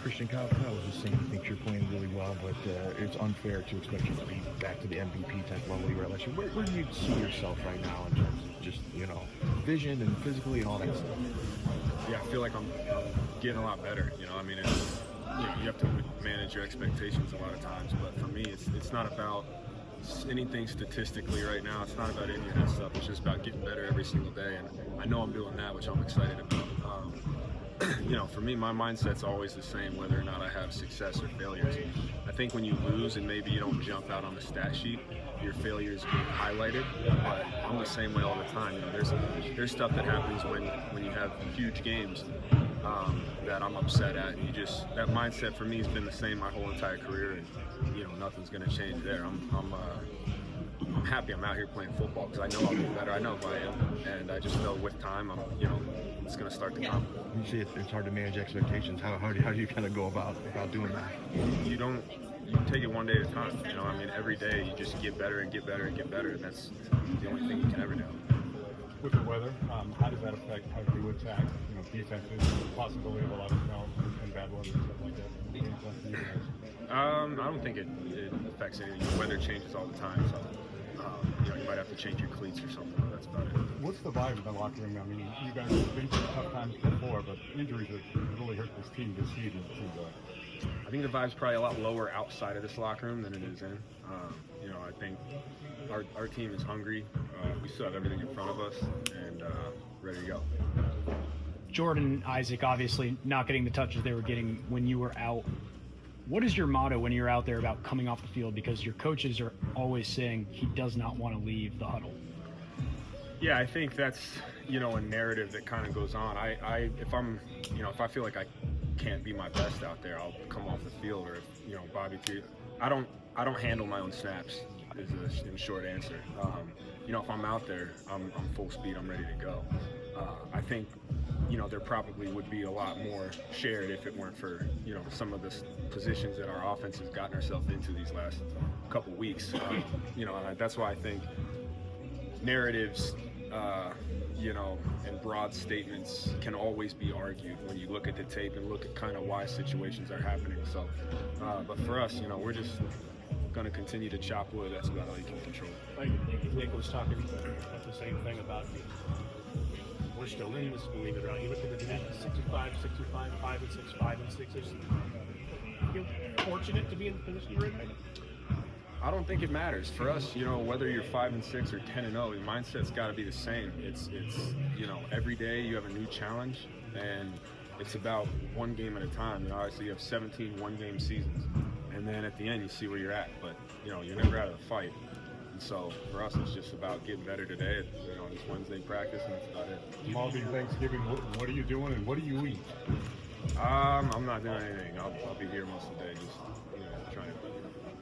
Christian, Kyle was just saying he thinks you're playing really well, but it's unfair to expect you to be back to the MVP type level you were at last year. Where do you see yourself right now in terms of just, vision and physically and all that stuff? Yeah, I feel like I'm getting a lot better. I mean, you have to manage your expectations a lot of times, but for me, it's not about anything statistically right now. It's not about any of that stuff. It's just about getting better every single day, and I know I'm doing that, which I'm excited about. For me, my mindset's always the same, whether or not I have success or failures. I think when you lose and maybe you don't jump out on the stat sheet, your failures get highlighted. But I'm the same way all the time. There's stuff that happens when you have huge games that I'm upset at, and that mindset for me has been the same my whole entire career, and nothing's going to change there. I'm happy I'm out here playing football because I know I'll get better. I know who I am, and I just know with time, it's going to start to come. You see, it's hard to manage expectations. How do you kind of go about doing that? You take it one day at a time. Every day you just get better and get better and get better, and that's the only thing you can ever do. With the weather, how does that affect how you attack, defenses, the possibility of a lot of snow and bad weather and stuff like that? I don't think it affects anything. The weather changes all the time, so you might have to change your cleats or something. That's about it. What's the vibe in the locker room? I mean, you guys have been through tough times before, but injuries have really hurt this team this season, it seems like. I think the vibe's probably a lot lower outside of this locker room than it is in. I think our team is hungry. We still have everything in front of us, and ready to go. Jordan and Isaac obviously not getting the touches they were getting when you were out. What is your motto when you're out there about coming off the field? Because your coaches are always saying he does not want to leave the huddle. Yeah, I think that's a narrative that kind of goes on. If I feel like I can't be my best out there, I'll come off the field. Or if Bobby, I don't handle my own snaps. Is the short answer. If I'm out there, I'm full speed. I'm ready to go. I think there probably would be a lot more shared if it weren't for some of the positions that our offense has gotten ourselves into these last couple weeks. And that's why I think narratives, and broad statements can always be argued when you look at the tape and look at kind of why situations are happening. So, but for us, we're just going to continue to chop wood. That's about all you can control. Nick was talking about the same thing about we're still in this, believe it or not. You look at the net, 65, 5 and 6, 5 and 6. You're fortunate to be in the position you're in right now. I don't think it matters for us. Whether you're 5 and 6 or 10 and 0, your mindset's got to be the same. It's every day you have a new challenge, and it's about one game at a time. Obviously you have 17 one-game seasons, and then at the end you see where you're at. But you're never out of the fight. And so for us, it's just about getting better today. It's Wednesday practice, and that's about it. Tomorrow being Thanksgiving, what are you doing, and what do you eat? I'm not doing anything. I'll be here most of the day, just trying to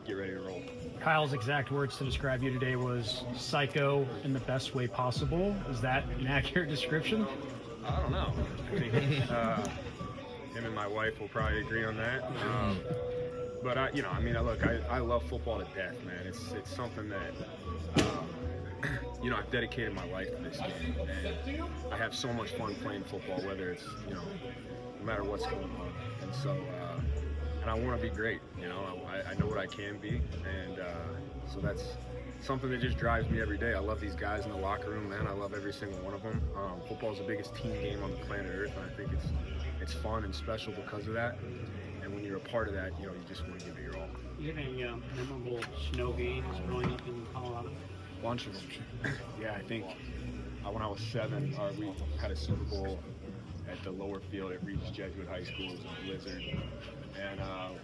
get ready to roll. Kyle's exact words to describe you today was psycho in the best way possible. Is that an accurate description? I don't know. I think him and my wife will probably agree on that. But I love football to death, man. It's something that I've dedicated my life to this game, and I have so much fun playing football, whether it's no matter what's going on. And so, and I want to be great. I know what I can be, and so that's something that just drives me every day. I love these guys in the locker room, man. I love every single one of them. Football is the biggest team game on the planet Earth, and I think it's fun and special because of that. And when you're a part of that, you just want to give it your all. You have any memorable snow games growing up in Colorado? Bunch of them. Yeah, I think when I was 7, we had a Super Bowl at the lower field at Regis Jesuit High School. It was a blizzard, and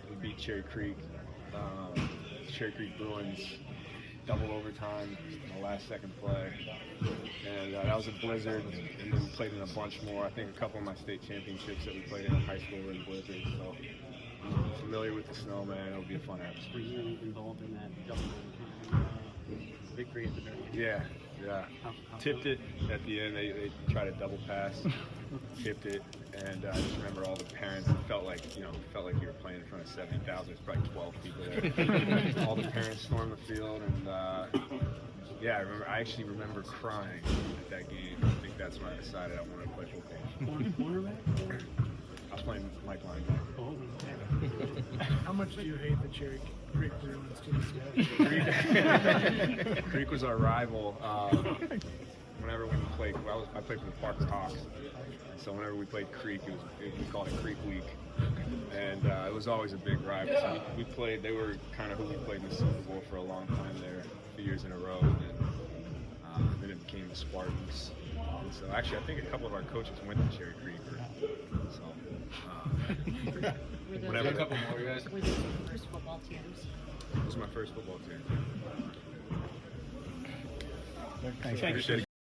we beat Cherry Creek Bruins, double overtime, in the last second play, and that was a blizzard. And then we played in a bunch more. I think a couple of my state championships that we played in high school were in blizzard. So I'm familiar with the snow, man. It'll be a fun atmosphere. Were you involved in that double overtime victory at the very end? Yeah. How Tipped it at the end. They tried to double pass, tipped it, and I just remember all the parents. It felt like you were playing in front of 70,000. There's probably 12 people there. All the parents stormed the field, and I actually remember crying at that game. I think that's when I decided I wanted to play football. Cornerback? I was playing Mike linebacker. Oh, yeah. much do you hate the Cherry Creek Bruins to this day? Creek was our rival. Whenever we played, I played for the Parks Hawks. So whenever we played Creek, we called it Creek Week, and it was always a big rival. So we played. They were kind of who we played in the Super Bowl for a long time there, a few years in a row, and then it became the Spartans. And so actually, I think a couple of our coaches went to Cherry Creek. So whatever. A couple more, guys. Were those your first football teams? This was my first football team. Thanks. Appreciate it,